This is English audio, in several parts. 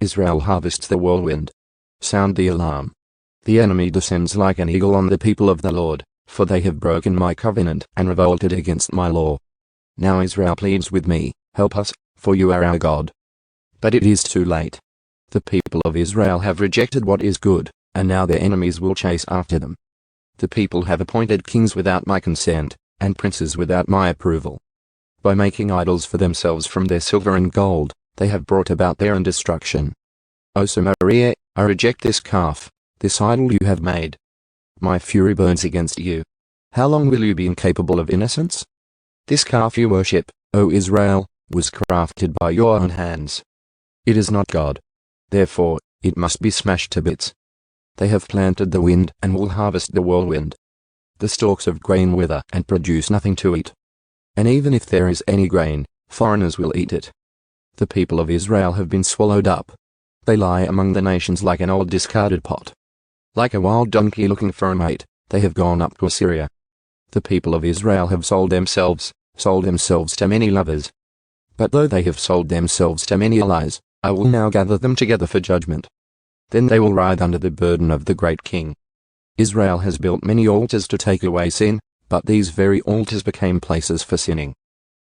Israel harvests the whirlwind. Sound the alarm. The enemy descends like an eagle on the people of the Lord, for they have broken my covenant and revolted against my law. Now Israel pleads with me, help us, for you are our God. But it is too late. The people of Israel have rejected what is good, and now their enemies will chase after them. The people have appointed kings without my consent, and princes without my approval. By making idols for themselves from their silver and gold, they have brought about their own destruction. O Samaria, I reject this calf, this idol you have made. My fury burns against you. How long will you be incapable of innocence? This calf you worship, O Israel, was crafted by your own hands. It is not God. Therefore, it must be smashed to bits. They have planted the wind and will harvest the whirlwind. The stalks of grain wither and produce nothing to eat. And even if there is any grain, foreigners will eat it. The people of Israel have been swallowed up. They lie among the nations like an old discarded pot. Like a wild donkey looking for a mate, they have gone up to Assyria. The people of Israel have sold themselves to many lovers. But though they have sold themselves to many allies, I will now gather them together for judgment. Then they will writhe under the burden of the great king. Israel has built many altars to take away sin, but these very altars became places for sinning.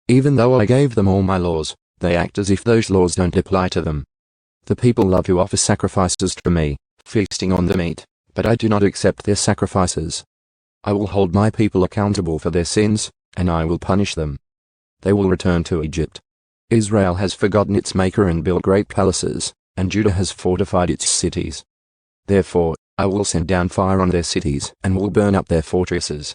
Even though I gave them all my laws, they act as if those laws don't apply to them. The people love to offer sacrifices to me, feasting on the meat, but I do not accept their sacrifices. I will hold my people accountable for their sins, and I will punish them. They will return to Egypt. Israel has forgotten its maker and built great palaces, and Judah has fortified its cities. Therefore, I will send down fire on their cities and will burn up their fortresses.